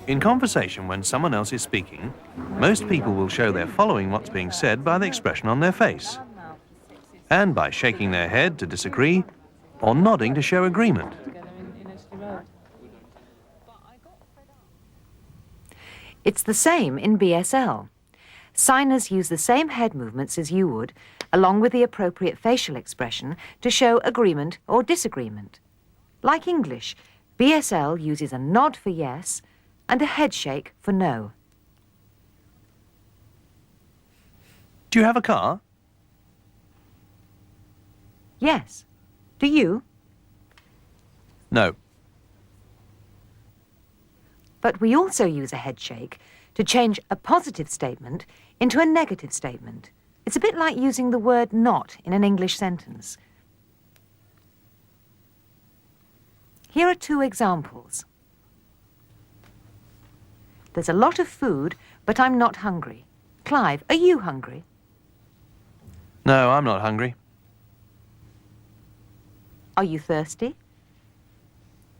In conversation, when someone else is speaking, most people will show they're following what's being said by the expression on their face, and by shaking their head to disagree, or nodding to show agreement. It's the same in BSL. Signers use the same head movements as you would, along with the appropriate facial expression, to show agreement or disagreement. Like English, BSL uses a nod for yes and a head shake for no. Do you have a car? Yes. Do you? No. But we also use a head shake to change a positive statement into a negative statement. It's a bit like using the word not in an English sentence. Here are two examples. There's a lot of food, but I'm not hungry. Clive, are you hungry? No, I'm not hungry. Are you thirsty?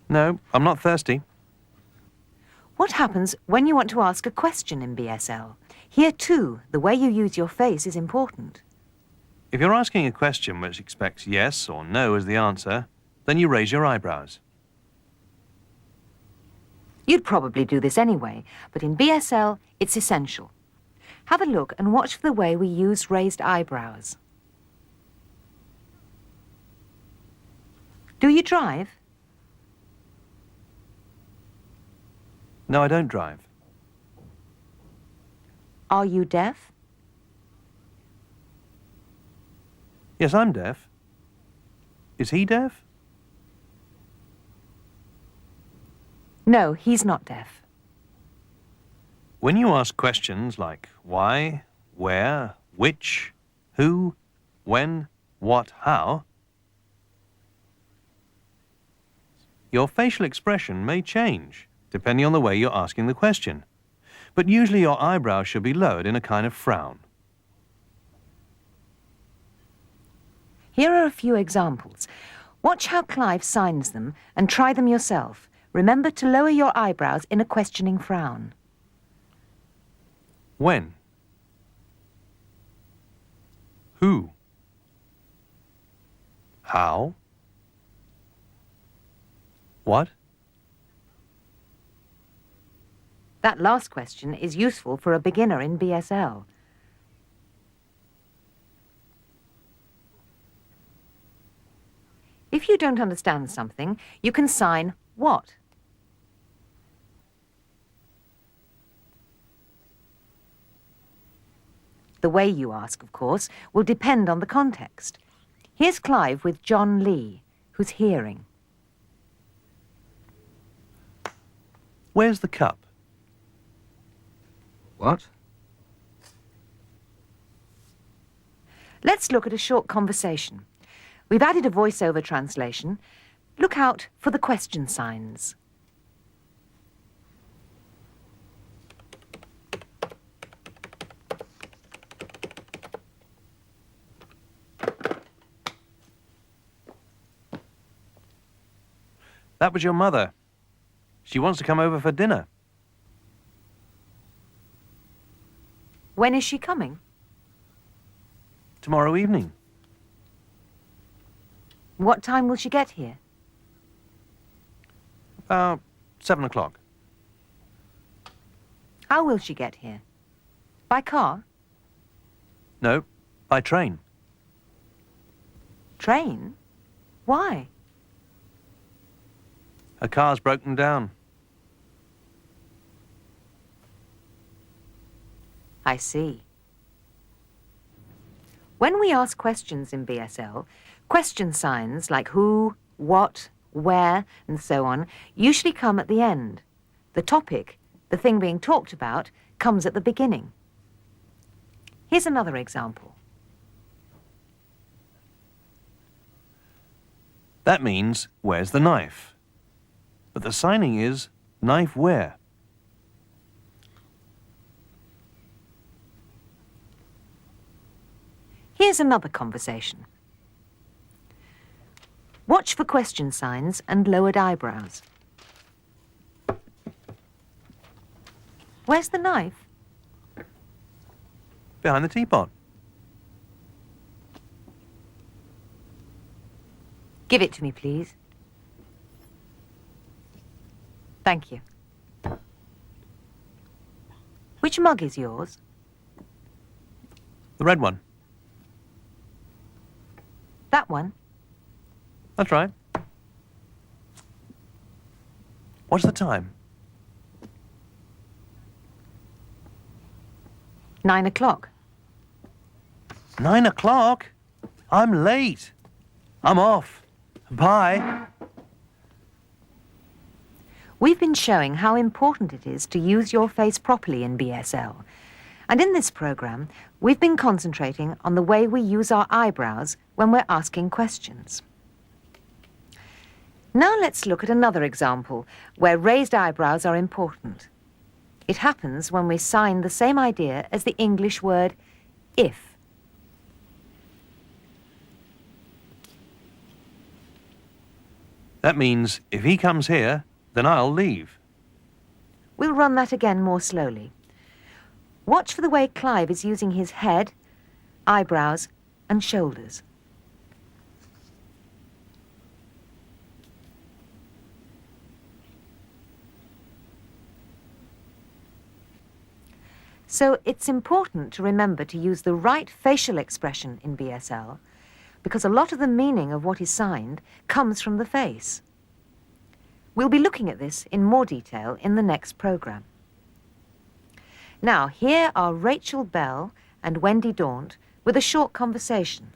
No, I'm not thirsty. What happens when you want to ask a question in BSL? Here, too, the way you use your face is important. If you're asking a question which expects yes or no as the answer, then you raise your eyebrows. You'd probably do this anyway, but in BSL, it's essential. Have a look and watch for the way we use raised eyebrows. Do you drive? No, I don't drive. Are you deaf? Yes, I'm deaf. Is he deaf? No, he's not deaf. When you ask questions like why, where, which, who, when, what, how, your facial expression may change depending on the way you're asking the question. But usually your eyebrows should be lowered in a kind of frown. Here are a few examples. Watch how Clive signs them and try them yourself. Remember to lower your eyebrows in a questioning frown. When? Who? How? What? That last question is useful for a beginner in BSL. If you don't understand something, you can sign what. The way you ask, of course, will depend on the context. Here's Clive with John Lee, who's hearing. Where's the cup? What? Let's look at a short conversation. We've added a voice-over translation. Look out for the question signs. That was your mother. She wants to come over for dinner. When is she coming? Tomorrow evening. What time will she get here? About 7 o'clock. How will she get here? By car? No, by train. Train? Why? Her car's broken down. I see. When we ask questions in BSL, question signs like who, what, where, and so on usually come at the end. The topic, the thing being talked about, comes at the beginning. Here's another example. That means, where's the knife? But the signing is, knife where? Here's another conversation. Watch for question signs and lowered eyebrows. Where's the knife? Behind the teapot. Give it to me, please. Thank you. Which mug is yours? The red one. That one? That's right. What's the time? 9 o'clock. 9 o'clock? I'm late. I'm off. Bye. We've been showing how important it is to use your face properly in BSL. And in this programme, we've been concentrating on the way we use our eyebrows when we're asking questions. Now let's look at another example where raised eyebrows are important. It happens when we sign the same idea as the English word if. That means if he comes here, then I'll leave. We'll run that again more slowly. Watch for the way Clive is using his head, eyebrows, and shoulders. So it's important to remember to use the right facial expression in BSL because a lot of the meaning of what is signed comes from the face. We'll be looking at this in more detail in the next programme. Now, here are Rachael Bell and Wendy Daunt with a short conversation.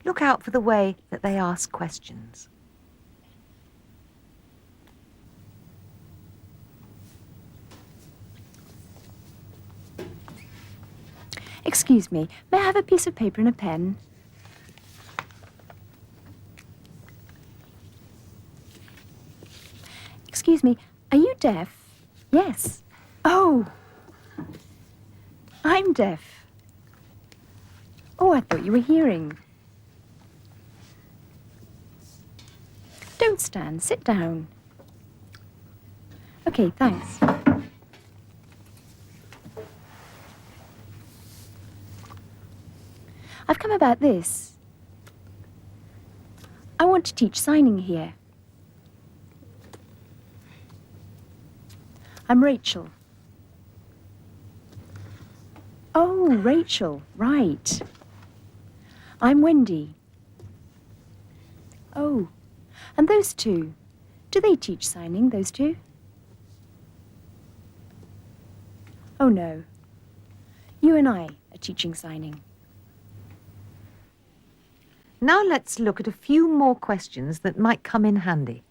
Look out for the way that they ask questions. Excuse me, may I have a piece of paper and a pen? Excuse me, are you deaf? Yes. Oh, I'm deaf. Oh, I thought you were hearing. Don't stand, sit down. Okay, thanks. I've come about this. I want to teach signing here. I'm Rachael. Oh, Rachael, right. I'm Wendy. Oh, and those two, do they teach signing, those two? Oh, no. You and I are teaching signing. Now let's look at a few more questions that might come in handy.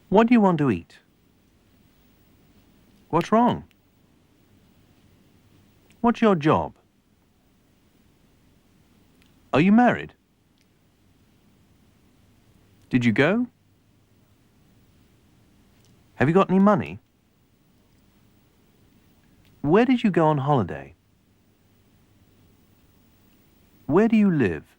What do you want to eat? What's wrong? What's your job? Are you married? Did you go? Have you got any money? Where did you go on holiday? Where do you live?